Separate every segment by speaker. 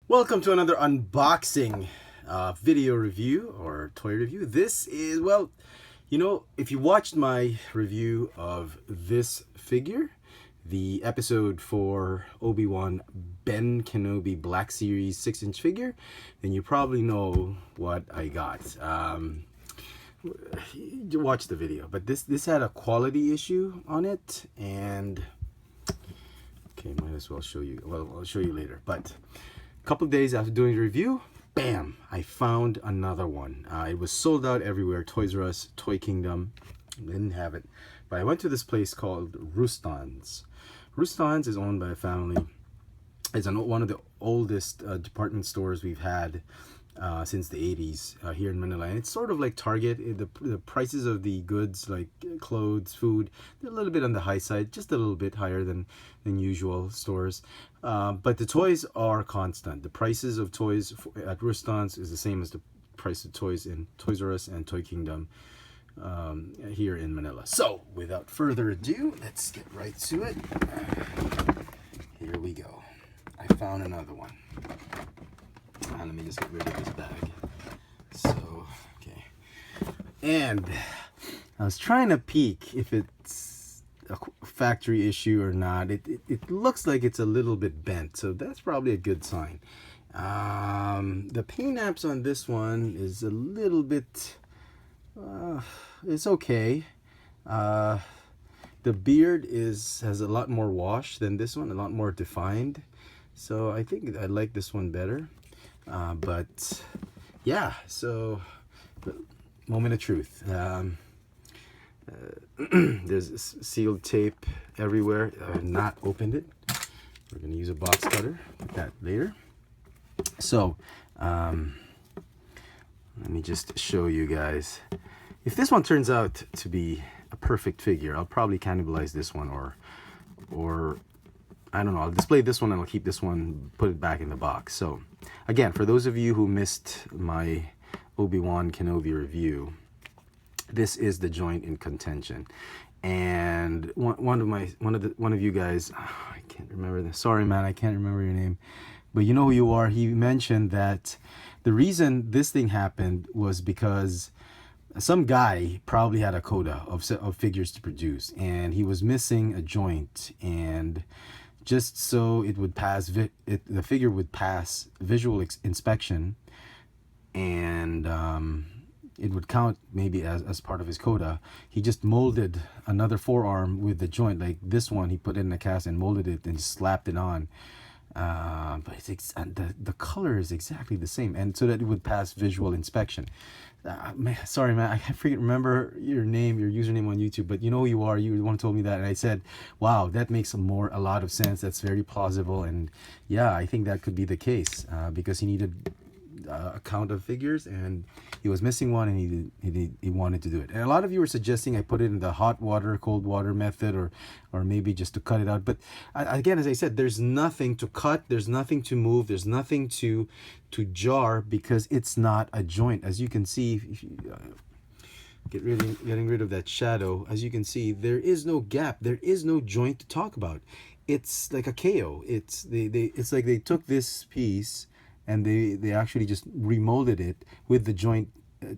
Speaker 1: Welcome to another unboxing video review or toy review. This is, well, if you watched my review of this figure, the episode for Obi Wan Ben Kenobi Black Series 6-inch figure, then you probably know what I got. You watch the video, but this had a quality issue on it, and okay, might as well show you. Well, I'll show you later, but couple of days after doing the review, bam, I found another one. It was sold out everywhere. Toys R Us, Toy Kingdom, didn't have it. But I went to this place called Ruston's. Ruston's is owned by a family. It's one of the oldest department stores we've had since the 80s here in Manila. And it's sort of like Target. The prices of the goods, like clothes, food, they're a little bit on the high side, just a little bit higher than usual stores. But the toys are constant. The prices of toys at Ruston's is the same as the price of toys in Toys R Us and Toy Kingdom here in Manila. So without further ado, let's get right to it. Here we go. I found another one. Let me just get rid of this bag. So, okay. And I was trying to peek if it's a factory issue or not. It looks like it's a little bit bent, so that's probably a good sign. The paint apps on this one is a little bit, it's okay. The beard has a lot more wash than this one, a lot more defined. So I think I like this one better. But yeah, so moment of truth. There's sealed tape everywhere. I have not opened it. We're going to use a box cutter. Put that later. So let me just show you guys. If this one turns out to be a perfect figure, I'll probably cannibalize this one, or I don't know, I'll display this one and I'll keep this one, put it back in the box. So again, for those of you who missed my Obi Wan Kenobi review, this is the joint in contention. And one of you guys, I can't remember this. Sorry, man, I can't remember your name, but you know who you are. He mentioned that the reason this thing happened was because some guy probably had a quota of figures to produce, and he was missing a joint, and just so it would pass, the figure would pass visual inspection, and it would count maybe as part of his quota. He just molded another forearm with the joint, like this one. He put it in a cast and molded it and slapped it on. But the color is exactly the same, and so that it would pass visual inspection. Sorry, man, I can't remember your name, your username on YouTube, but you know who you are. You the one who told me that, and I said, wow, that makes a lot of sense. That's very plausible, and yeah, I think that could be the case, because he needed a count of figures, and he was missing one, and he wanted to do it. And a lot of you were suggesting I put it in the hot water, cold water method, or maybe just to cut it out. But again, as I said, there's nothing to cut, there's nothing to move, there's nothing to jar, because it's not a joint. As you can see, if you getting rid of that shadow, as you can see, there is no gap, there is no joint to talk about. It's like a KO. It's like they took this piece and they actually just remolded it with the joint,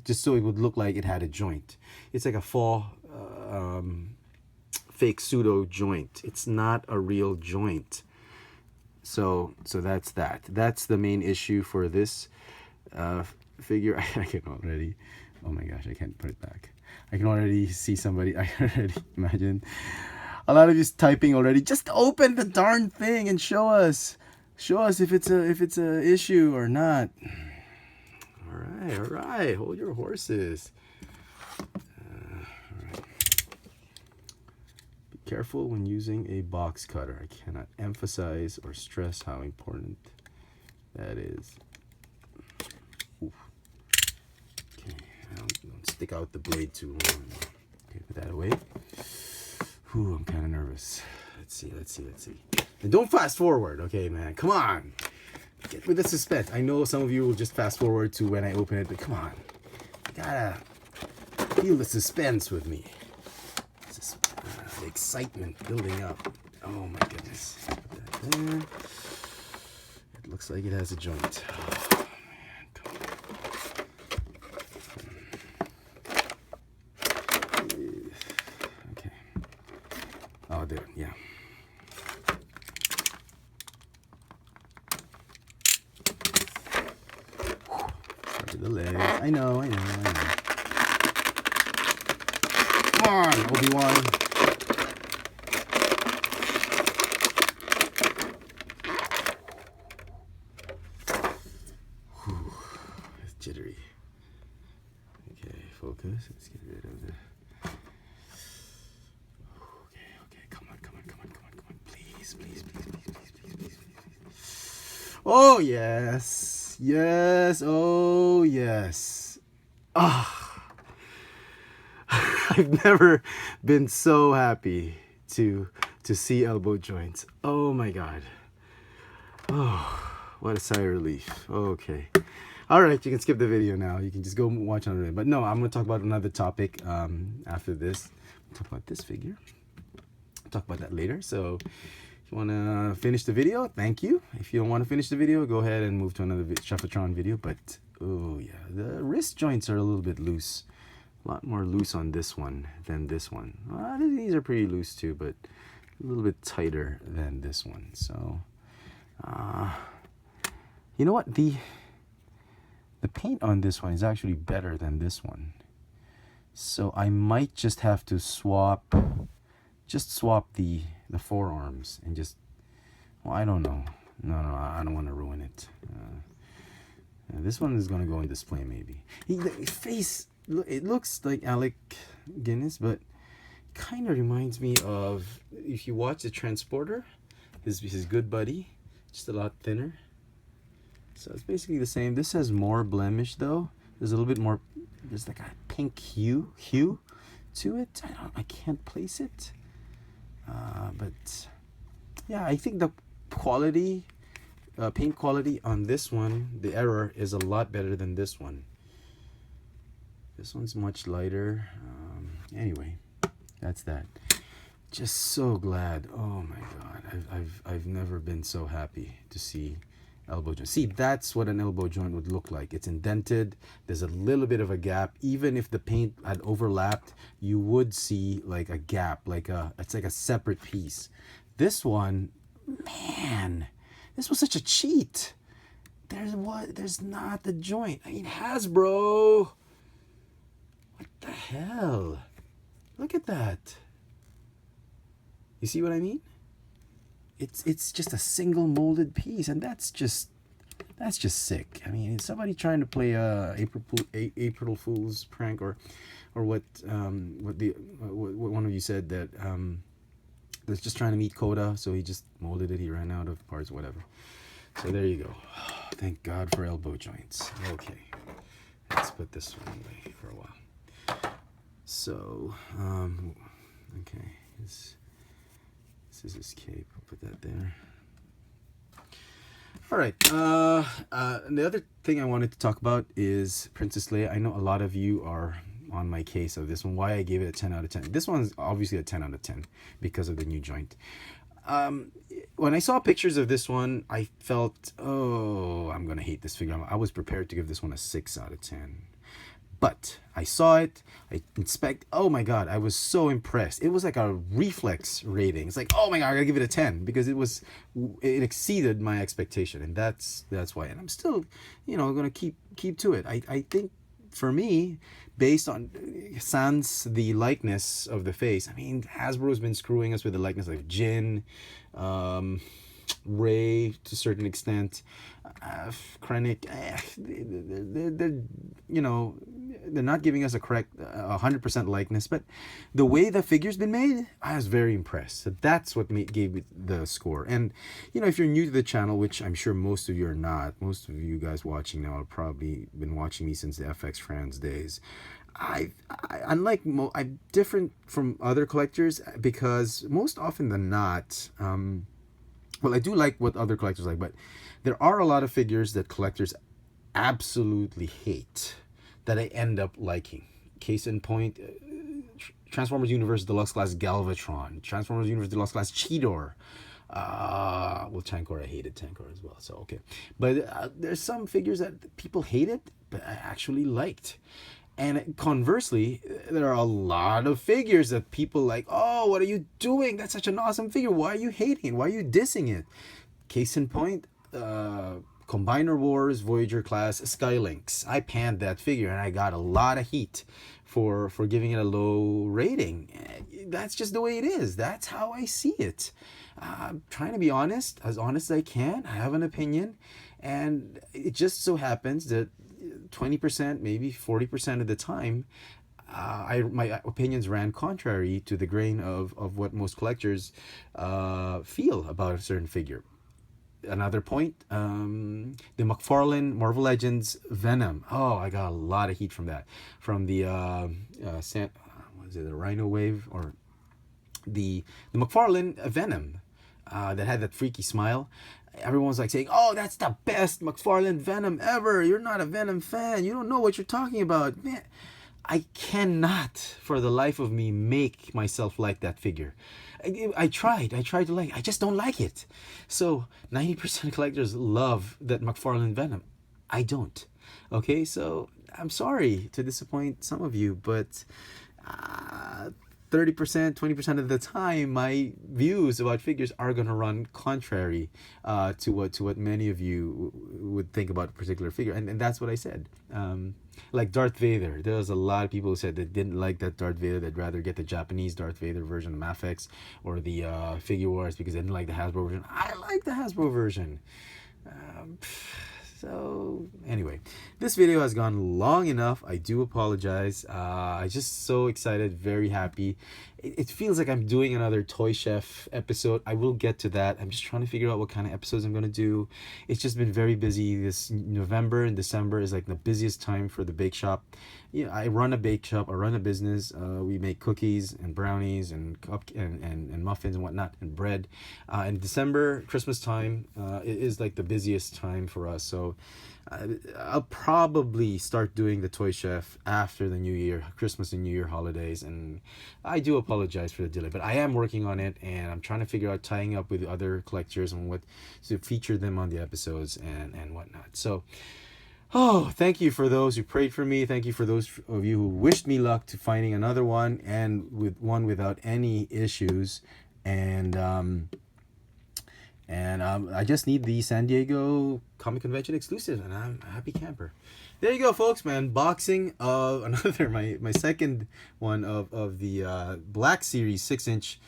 Speaker 1: just so it would look like it had a joint. It's like a fake pseudo joint. It's not a real joint. So that's that. That's the main issue for this figure. I can already, oh my gosh, I can't put it back. I can already see somebody. I already imagine a lot of you typing already. Just open the darn thing and show us. Show us if it's a issue or not. All right. Hold your horses. All right. Be careful when using a box cutter. I cannot emphasize or stress how important that is. Oof. Okay, don't stick out the blade too long. Okay, put that away. Ooh, I'm kind of nervous. Let's see. And don't fast forward, okay, man. Come on. Get with the suspense. I know some of you will just fast forward to when I open it, but come on. You gotta feel the suspense with me. The excitement building up. Oh my goodness. Put that there. It looks like it has a joint. Oh, man, come on. Okay. Oh, there, yeah. Start with the legs. I know. Come on, Obi Wan. It's jittery. Okay, focus. Let's get rid of the. Okay. Come on. Please. Oh yes. Oh yes. Ah. I've never been so happy to see elbow joints. Oh my God. Oh, what a sigh of relief. Okay. All right, you can skip the video now. You can just go watch another video. But no, I'm going to talk about another topic after this. We'll talk about this figure. I'll talk about that later. So if you want to finish the video, thank you. If you don't want to finish the video, go ahead and move to another Chefatron video. But, oh yeah, the wrist joints are a little bit loose. A lot more loose on this one than this one. Well, these are pretty loose too, but a little bit tighter than this one. So, you know what? The paint on this one is actually better than this one. So I might just have to swap the forearms and just, well, I don't know. No, I don't want to ruin it. This one is going to go in display maybe. The face, it looks like Alec Guinness, but kind of reminds me of, if you watch the Transporter, his good buddy, just a lot thinner. So it's basically the same. This has more blemish though. There's a little bit more, there's like a pink hue to it. I can't place it. But yeah, I think the quality, paint quality on this one, the error is a lot better than this one. This one's much lighter. Anyway, that's that. Just so glad. Oh my God, I've never been so happy to see elbow joint. See, that's what an elbow joint would look like. It's indented. There's a little bit of a gap. Even if the paint had overlapped, you would see like a gap, it's like a separate piece. This one, man, this was such a cheat. There's not the joint. I mean, Hasbro. What the hell? Look at that. You see what I mean? It's just a single molded piece, and that's just sick. I mean, is somebody trying to play a April Fool's prank, or what one of you said that that's just trying to meet quota, so he just molded it. He ran out of parts, whatever. So there you go. Thank God for elbow joints. Okay, let's put this one away for a while. So okay, this is his cape. I'll put that there. All right. The other thing I wanted to talk about is Princess Leia. I know a lot of you are on my case of this one. Why I gave it a 10 out of 10. This one's obviously a 10 out of 10 because of the new joint. When I saw pictures of this one, I felt, oh, I'm gonna hate this figure. I was prepared to give this one a 6 out of 10. But I saw it, I inspect, oh my God, I was so impressed. It was like a reflex rating. It's like, oh my God, I gotta give it a 10 because it exceeded my expectation. And that's why. And I'm still, gonna keep to it. I think for me, based on sans the likeness of the face, I mean, Hasbro's been screwing us with the likeness of Jin, Rey to a certain extent, Krennic. They're not giving us a correct 100% likeness, but the way the figure's been made, I was very impressed. So that's what gave it the score. And if you're new to the channel, which I'm sure most of you are not, most of you guys watching now have probably been watching me since the fxfranz days. I'm different from other collectors because most often than not, well, I do like what other collectors like, but there are a lot of figures that collectors absolutely hate that I end up liking. Case in point, Transformers Universe Deluxe Class Galvatron, Transformers Universe Deluxe Class Cheetor, Well, Chankor, I hated Chankor as well. So okay, but there's some figures that people hated, but I actually liked. And conversely, there are a lot of figures that people like, oh, what are you doing? That's such an awesome figure. Why are you hating it? Why are you dissing it? Case in point, Combiner Wars Voyager class Skylinks. I panned that figure and I got a lot of heat for giving it a low rating. That's just the way it is. That's how I see it. I'm trying to be honest as I can. I have an opinion, and it just so happens that 20%, maybe 40% of the time, my opinions ran contrary to the grain of what most collectors feel about a certain figure. Another point, the Mcfarland Marvel Legends Venom. Oh, I got a lot of heat from that. From the what is it, the Rhino Wave, or the Mcfarland Venom that had that freaky smile. Everyone was like saying, oh, that's the best Mcfarland Venom ever. You're not a Venom fan. You don't know what you're talking about. Man, I cannot for the life of me make myself like that figure. I tried to like, I just don't like it. So 90% of collectors love that Mcfarland Venom. I don't. Okay, so I'm sorry to disappoint some of you, but 30%, 20% of the time, my views about figures are gonna run contrary to what many of you would think about a particular figure, and that's what I said. Like Darth Vader, there was a lot of people who said they didn't like that Darth Vader. They'd rather get the Japanese Darth Vader version of Mafex or the Figure Wars because they didn't like the Hasbro version. I like the Hasbro version. So anyway, this video has gone long enough. I do apologize. I'm just so excited, very happy. It feels like I'm doing another Toy Chef episode. I will get to that. I'm just trying to figure out what kind of episodes I'm going to do. It's just been very busy. This November and December is like the busiest time for the bake shop. You know, I run a bake shop. I run a business. We make cookies and brownies and and muffins and whatnot and bread. In December, Christmas time, it is like the busiest time for us. So I'll probably start doing the Toy Chef after the New Year, Christmas and New Year holidays, and I do apologize for the delay, but I am working on it, and I'm trying to figure out tying up with other collectors and what to feature them on the episodes and whatnot. So, oh, thank you for those who prayed for me. Thank you for those of you who wished me luck to finding another one, and with one without any issues. And I just need the San Diego Comic Convention exclusive, and I'm a happy camper. There you go, folks, man. Unboxing of another, my second one of the Black Series 6-inch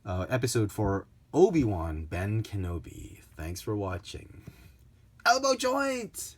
Speaker 1: episode for Obi Wan, Ben Kenobi. Thanks for watching. Elbow joint!